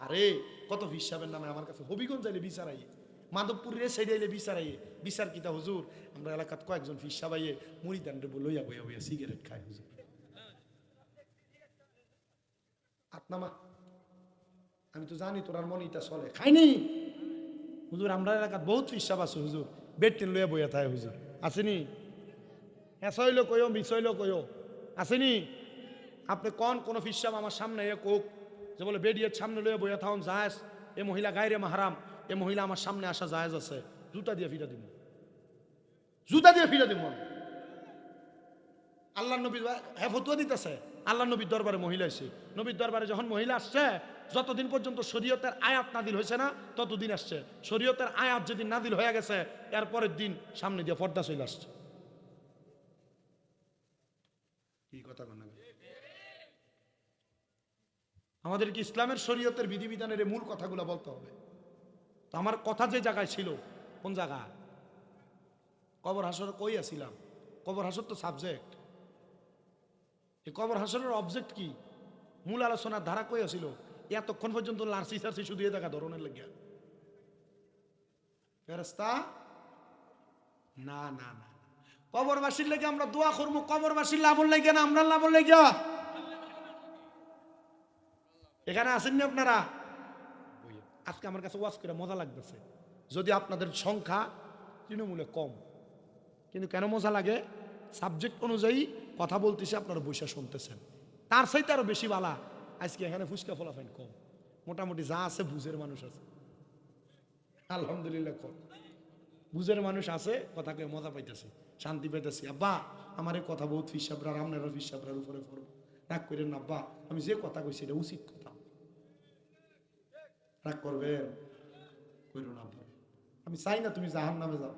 আরে কত হিসাবের নামে আমার কাছে হবিগঞ্জ যাইলে বিচার আইয়ে, মাধবপুরের সাইডে আইলে বিচার আইয়ে। বিচার কিতা হুজুর, আমরা এলাকাত কয়েকজন ফিসাব আইয়ে মুড়ি দান্ডে বইয়া বইয়া বইয়া সিগারেট খায় হুজুর। আপনামা আমি তো জানি তোরার মনে এটা চলে, খাইনি হুজুর। আমরা এলাকাত বহুত ফিসাব আছে হুজুর, বেড টেন লইয়া বইয়া থাকে হুজুর, আসেনি? হ্যাঁ সইল কইও মিসইল কইও, আসেনি? আপনি কোন ফিসাব আমার সামনে এ কোক যে বলে বেডিয়ের সামনে লইয়া বইয়া থাকুন জায়েজ, এ মহিলা গায়রে মাহারাম, এ মহিলা আমার সামনে আসা জায়েজ আছে, জুতা দিয়ে ফিরা দিব, জুতা দিয়ে ফিরা দিব। আল্লাহ নবী হ্যাঁ ফতুয়া দিতেছে, আল্লাহ নবীর দরবারে মহিলা এসে, নবীর দরবারে যখন মহিলা আসছে, যতদিন পর্যন্ত শরীয়তের আয়াত নাদিল হয়েছে না ততদিন আসছে। শরীয়তের আয়াত যেদিন নাদিল হয়ে গেছে এরপরের দিন সামনে দিয়ে পর্দা চলে আসছে। কি কথা বলেন? আমাদের কি ইসলামের শরীয়তের বিধিবিধানের মূল কথাগুলো বলতে হবে। তো আমার কথা যে জায়গায় ছিল, কোন জায়গা? কবর হাসর কই আসিলাম? কবর হাসর তো সাবজেক্ট, এই কবর হাসরের অবজেক্ট কি? মূল আলোচনার ধারা কই আসিল? এতক্ষণ পর্যন্ত লার্সি সার্সি শুধু এ জায়গা ধরনের লাগিয়া ফেরেশতা না না না, কবরবাসীর লেগে আমরা দোয়া করবো, কবরবাসীর লাভর লেগে না আমরা লাভর লেগে। এখানে আসেননি আপনারা? আজকে আমার কাছে ওয়াজ করে মজা লাগতেছে, যদি আপনাদের সংখ্যা তৃণমূলে কম, কিন্তু কেন মজা লাগে? সাবজেক্ট অনুযায়ী কথা বলতেছে, আপনারা বৈশা শুনতেছেন, তার চাইতে আরো বেশি বালা। আজকে এখানে ফুচকা ফলাফাইন কম, মোটামুটি যা আছে বুঝের মানুষ আছে, আলহামদুলিল্লাহ কম বুঝের মানুষ আছে, কথাকে মজা পাইতেছে, শান্তি পাইতেছি। আব্বা আমার এই কথা বহুত ফিসাবরার আপনারা ফিসাবরার উপরে পড়বো, রাগ করেন না আব্বা, আমি যে কথা কইছি এটা উচিত কথা, রাগ করবেন কইরো না আব্বা। আমি চাই না তুমি জাহান নামে যাও।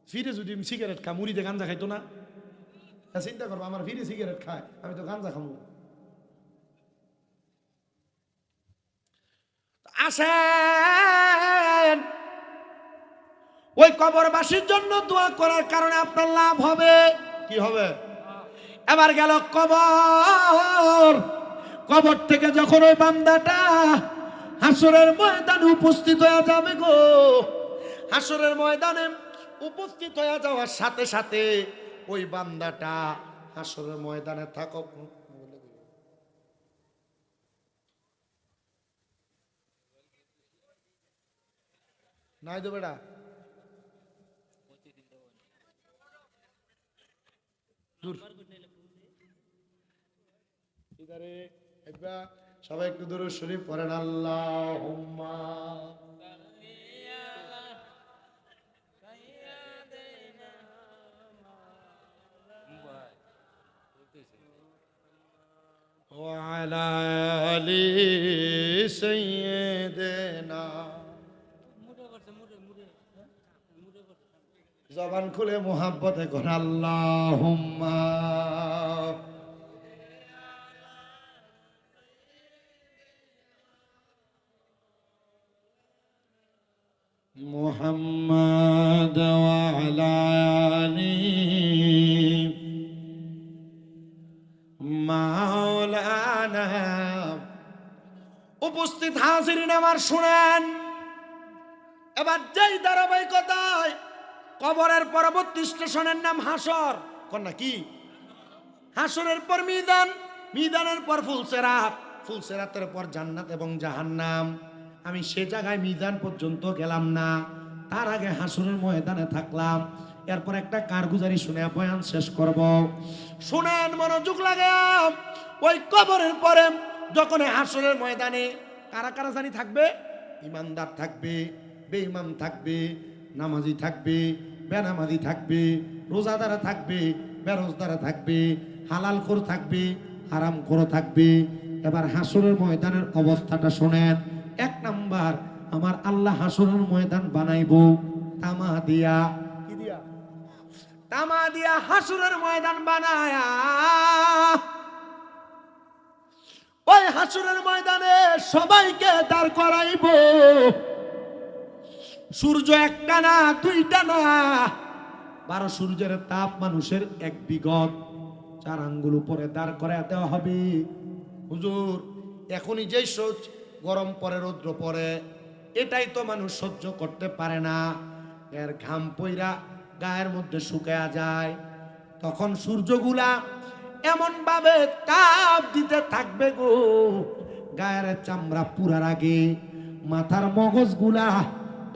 ফিরে যদি আমি সিগারেট খাই, মুড়িতে গাঞ্জা খাইতো না, চিন্তা করবো আমার ফিরে সিগারেট খায়, আমি তো গাঞ্জা খাবো। আসেন ওই কবরবাসীর জন্য দোয়া করার কারণে আপনার লাভ হবে। কি হবে? এবার গেল কবর, কবর থেকে যখন ওই বান্দাটা হাসরের ময়দানে উপস্থিত হয়ে যাবে গো, হাসরের ময়দানে উপস্থিত হয়ে যাওয়ার সাথে সাথে ওই বান্দাটা হাসরের ময়দানে থাকো নাই তো বেটা সবাই একটু দূর শরীফ পড়েন আল্লাহুম্মা ওয়া আলা আলি সাইয়্যিদিনা। জবান খুলে মোহাব্বতে কর আল্লাহুম্মা মুহাম্মাদ ওয়া আলা আলি মাওলানা। উপস্থিত হাজিরিন আমার শুনেন, এবার যেই ধারাবাহিকতায় কবরের পরবর্তী স্টেশনের নাম হাসর, কন্যা কি? হাসরের পর মিজান, মিজানের পর ফুলসেরাত, ফুলসেরাতের পর জান্নাত এবং জাহান্নাম। আমি সে জায়গায় মিজান পর্যন্ত গেলাম না, তার আগে হাসরের ময়দানে থাকলাম। এরপর একটা কারগুজারি শুনে বয়ান শেষ করব। শুনেন মনোযোগ লাগে। ওই কবরের পরে যখন হাসরের ময়দানে কারা কারা জানি থাকবে? ইমানদার থাকবে, বেঈমান থাকবে, নামাজি থাকবে, বেনামাজি থাকবে, রোজাদার থাকবে, বেরোজদার থাকবে, হালাল খোর থাকবে, হারাম খোর থাকবে। এবার হাসরের ময়দানের অবস্থাটা শোনেন। এক নাম্বার, আমার আল্লাহ হাসরের ময়দান বানাইবো তামা দিয়া। কি দিয়া? তামা দিয়া হাসরের ময়দান বানায়া ওই হাসরের ময়দানে সবাইকে দাঁড় করাইব। সূর্য একটা না, দুইটা না, 12 সূর্যের তাপ মানুষের এক বিগত 4 আঙ্গুল উপরে দাঁড় করায় দেওয়া হবে। হুজুর এখনই যেই গরম পরে রৌদ্র পরে, এটাই তো মানুষ সহ্য করতে পারে না। এর ঘাম পইরা গায়ের মধ্যে শুকায়া যায়, তখন সূর্যগুলা এমন ভাবে তাপ দিতে থাকবে গো, গায়ের চামড়া পুরার আগে মাথার মগজগুলা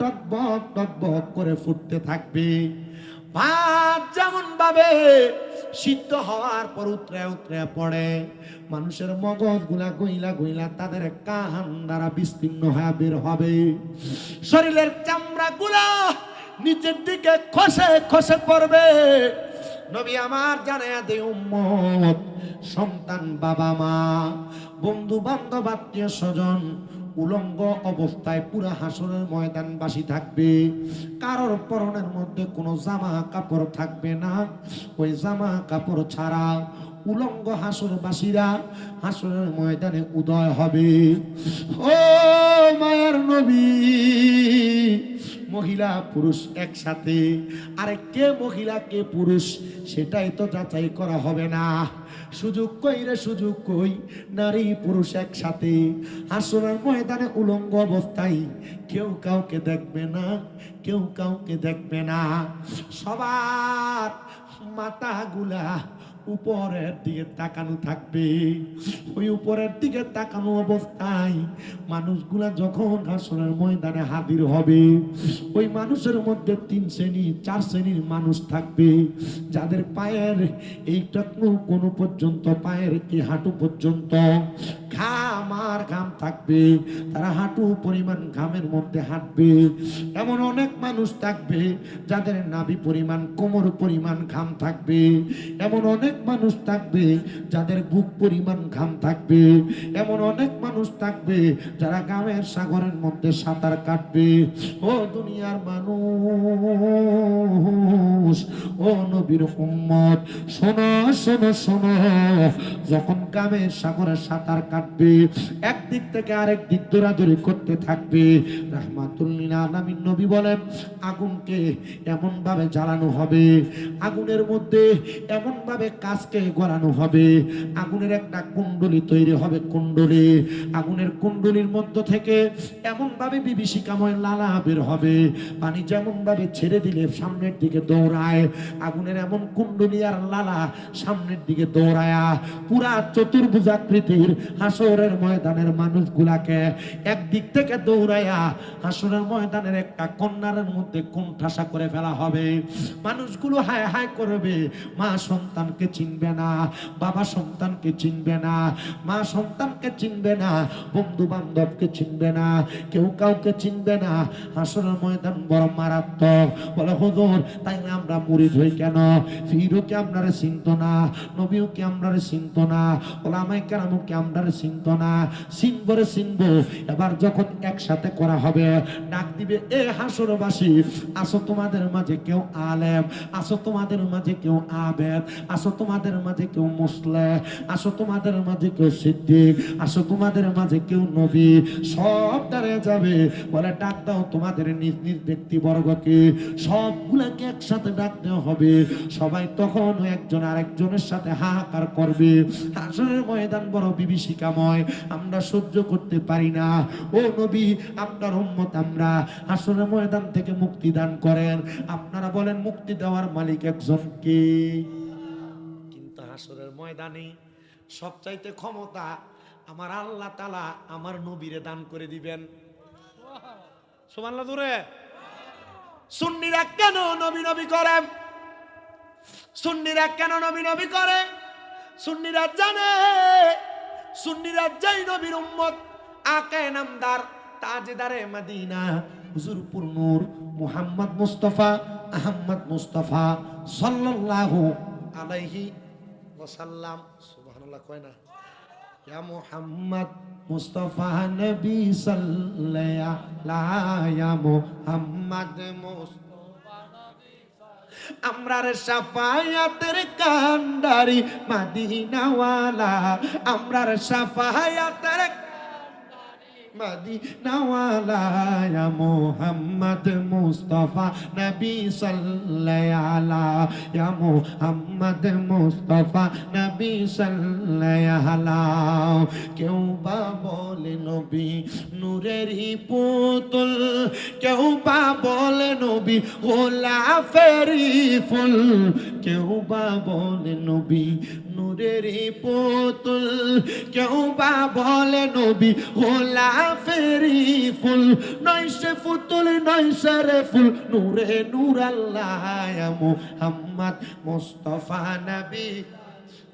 টকবক টকবক করে ফুটতে থাকবে। ভাত যেমন ভাবে সিদ্ধ হওয়ার পর উতরে উতরে পড়ে, মানুষের মগজগুলা গইলা গইলা তাদের কান দ্বারা বিস্তীর্ণ হয়ে বের হবে। শরীরের চামড়াগুলা নিচের দিকে খসে খসে পড়বে। নবী আমার জানায়া দে উম্মত, সন্তান, বাবা মা, বন্ধু বান্ধব, আত্মীয় স্বজন উলঙ্গ অবস্থায় পুরা হাসরের ময়দানবাসী থাকবে। কারোর পরনের মধ্যে কোনো জামা কাপড় থাকবে না। ওই জামা কাপড় ছাড়া উলঙ্গ হাসরবাসীরা হাসরের ময়দানে উদয় হবে। ও মায়ার নবী, মহিলা পুরুষ একসাথে, আরে কে মহিলা কে পুরুষ সেটাই তো যাচাই করা হবে না। সুযোগ কই রে সুযোগ কই, নারী পুরুষ একসাথে হাসরের ময়দানে উলঙ্গ অবস্থায়, কেউ কাউকে দেখবে না, কেউ কাউকে দেখবে না। সবার মাথাগুলা উপরের দিকে তাকানো থাকবে। ওই উপরের দিকে তাকানো অবস্থায় মানুষগুলা যখন হাসরের ময়দানে হাজির হবে, ওই মানুষের মধ্যে 3 শ্রেণী 4 শ্রেণীর মানুষ থাকবে, যাদের পায়ের এইটুকু কোনো পর্যন্ত, পায়ের এই হাঁটু পর্যন্ত ঘাম আর ঘাম থাকবে, তারা হাঁটু পরিমাণ ঘামের মধ্যে হাঁটবে। এমন অনেক মানুষ থাকবে যাদের নাভি পরিমাণ, কোমর পরিমাণ ঘাম থাকবে। এমন অনেক মানুষ থাকবে যাদের বুক পরিমাণ ঘাম থাকবে। এমন অনেক মানুষ থাকবে যারা ঘামের সাগরের মধ্যে সাঁতার কাটবে। ও দুনিয়ার মানুষ, ও নবীর উম্মত, শোনো শোনো শোনো, যখন ঘামের সাগরে সাঁতার কাটবে, একদিক থেকে আরেক দিক দৌড়াদৌড়ি করতে থাকবে, রাহমাতুল লিল আলামিন নবী বলেন আগুনকে এমন ভাবে জ্বালানো হবে, আগুনের মধ্যে এমন ভাবে কাজকে গড়ানো হবে, আগুনের একটা কুণ্ডলী তৈরি হবে, কুণ্ডলী, আগুনের কুণ্ডলীর মধ্য থেকে এমন ভাবে বিভীষিকাময় লালা বের হবে, পানি যেমন ভাবে ছেড়ে দিলে সামনের দিকে দৌড়ায়, আগুনের এমন কুণ্ডলী আর লালা সামনের দিকে দৌড়ায়া পুরা চতুর্ভুজাকৃতির হাসরের ময়দানের মানুষগুলাকে একদিক থেকে দৌড়ায়া হাসরের ময়দানের একটা কন্যারের মধ্যে কোণঠাসা করে ফেলা হবে। মানুষগুলো হায় হায় করবে, মা সন্তানকে চিনবে না, বাবা সন্তানকে চিনবে না, মা সন্তানকে চিনবে না, বন্ধু বান্ধবকে চিনবে না, কেউ কাউকে চিনবে না। হাসরের ময়দান বড় মারাত্মক। বলে হুজুর তাইলে আমরা মুরিদ হই কেন? ফিরও কি আপনারে চিনতো না, নবীও কি আপনারে চিনতো না, ওলামায়ে কেরামও কি আপনারে চিনতো না? চিনবো রে চিনবো। এবার যখন একসাথে করা হবে, ডাক দিবে এ হাসরবাসী, আসো তোমাদের মাঝে কেউ আলেম, আসো তোমাদের মাঝে কেউ আবেদ, আসো তোমাদের মাঝে কেউ মুসলিম, আসো তোমাদের মাঝে কেউ সিদ্দিক, আসো তোমাদের মাঝে কেউ নবী। সব দাঁড়িয়ে যাবে, বলে ডাক দাও তোমাদের নিজ নিজ ব্যক্তিবর্গকে, সবগুলাকে একসাথে ডাক দেওয়া হবে। সবাই তখন একজন আরেকজনের সাথে হাহাকার করবে। হাসরের ময়দান বড় বিভীষিকাময়, আমরা সহ্য করতে পারি না। ও নবী, আপনার উম্মত আমরা, হাসরের ময়দান থেকে মুক্তি দান করেন। আপনারা বলেন মুক্তি দেওয়ার মালিক একজন কে? কিন্তু হাসরের ময়দানে সবচাইতে ক্ষমতা আমার আল্লাহ তাআলা আমার নবীরে দান করে দিবেন। সুবহানাল্লাহ জোরে। সুন্নিরা কেন নবী নবী করে? সুন্নিরা কেন নবী নবী করে? সুন্নিরা জানে, সুন্নিরা যেই নবীর উম্মত, আকায়ে নামদার, তাজদারে মদিনা, হুজুরপুর নূর মুহাম্মদ মুস্তাফা আহমদ মুস্তাফা সাল্লাল্লাহু আলাইহি ওয়াসাল্লাম। সুবহানাল্লাহ কয় না? ইয়া মুহাম্মদ মুস্তাফা নবী সাল্লাল্লাহু আলাইহি ইয়া মুহাম্মদ মুস্তাফা নবী আমরার শাফায়াতের কান্ডারি মদিনাওয়ালা, আমরার শাফায়াতের কান্ডারি মদিনাওয়ালা ইয়া মুহাম্মদ মুস্তাফা নবী সাল্লাল্লাহু ইয়া মুহাম্মদ মুস্তাফা নবী সাল্লাল্লাহু কেউ বা বলে নবী নূরেরই পুতুল কেউ বা বলে নবী গোলাপেরই ফুল কেউ বা বলে নবী নূরেরই পুতুল কেউ বা বলে নবী গোলাপেরই ফুল নয় সে পুতুল নয় সে রে ফুল নূরে নূর আল্লাহ ইয়া মুহাম্মদ মুস্তাফা নবী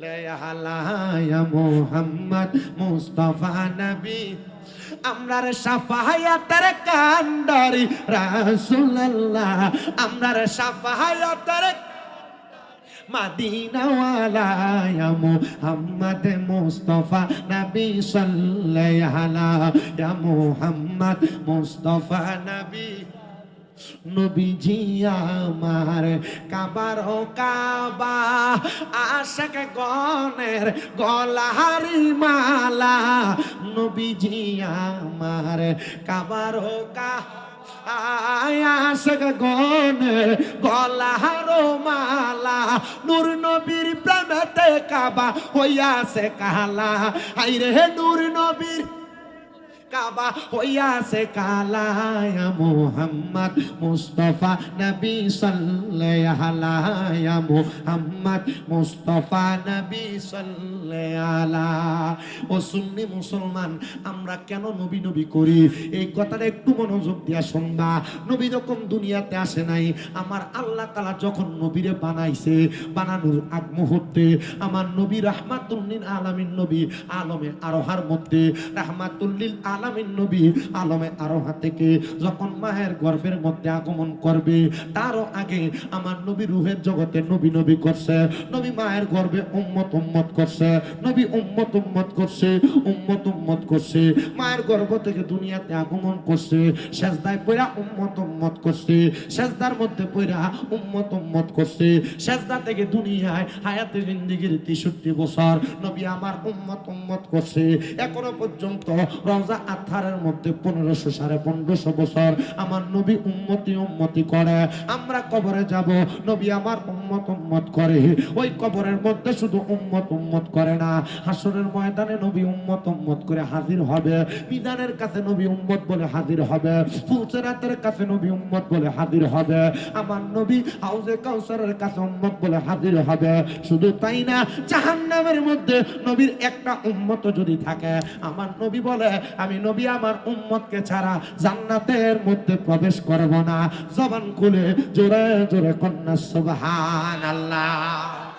ইয়া মুহাম্মদ মুস্তাফা নবী আমরার সাফায়াতের কান্ডারি রাসূলুল্লাহ আমরার সাফায়াতের মদিনাওয়ালা ইয়া মুহাম্মদ মুস্তাফা নবী সাল্লাল্লাহু ইয়া মুহাম্মদ মুস্তাফা নবী নবীজি আমার কাবার ও কাবা আশাক গনের গলাহারি মালা নবীজি আমার কাবার ও আশাক গনের গলাহার মালা নূর নবীর প্রেমেতে কাবা হইয়াছে কালা হায়রে নূর নবীর কাবা হইয়াছে কালা ইয়া মুহাম্মদ মুস্তাফা নবী সাল্লাল্লাহু ইয়া মুহাম্মদ মুস্তাফা নবী সাল্লাল্লাহু ও সুন্নি মুসলমান আমরা কেন নবী নবী করি এই কথাটা একটু মনোযোগ দিয়া শুনবা নবী যখন দুনিয়াতে আসে নাই আমার আল্লাহ তাআলা যখন নবীরে বানাইছে বানানোর আগ মুহূর্তে আমার নবী রাহমাতুল লিল আলামিন নবী আলমে আরোহার মধ্যে রাহমাতুল লিল আলামিন নবী আলমে আরোহা থেকে যখন মায়ের গর্ভের মধ্যে আগমন করবে তারও আগে আমার নবী রূহের জগতে নবী নবী করছে নবী মায়ের গর্ভে উম্মত উম্মত করছে নবী উম্মত উম্মত করছে উম্মত উম্মত করছে মায়ের গর্ভ থেকে দুনিয়াতে আগমন করছে সেজদায় পড়া উম্মত উম্মত করছে সেজদার মধ্যে পড়া উম্মত উম্মত করছে সেজদা থেকে দুনিয়ায় হায়াতে জিন্দেগির 63 বছর নবী আমার উম্মত উম্মত করছে এখনো পর্যন্ত রওজা আথারের মধ্যে 1500 1550 বছর আমার নবী উম্মতি উম্মতি করে আমরা কবরে যাব নবী আমার উম্মত উম্মত করে ওই কবরের মধ্যে শুধু উম্মত উম্মত করে না হাসরের ময়দানে নবী উম্মত উম্মত করে হাজির হবে মিজানের কাছে নবী উম্মত বলে হাজির হবে ফুলসিরাতের কাছে নবী উম্মত বলে হাজির হবে আমার নবী হাউজে কাউসারের কাছে উম্মত বলে হাজির হবে শুধু তাই না জাহান্নামের মধ্যে নবীর একটা উম্মত যদি থাকে আমার নবী বলে আমি নবী আমার উম্মতকে ছাড়া জান্নাতের মধ্যে প্রবেশ করব না জবান খুলে জোরে জোরে কন্যা সুবহানাল্লাহ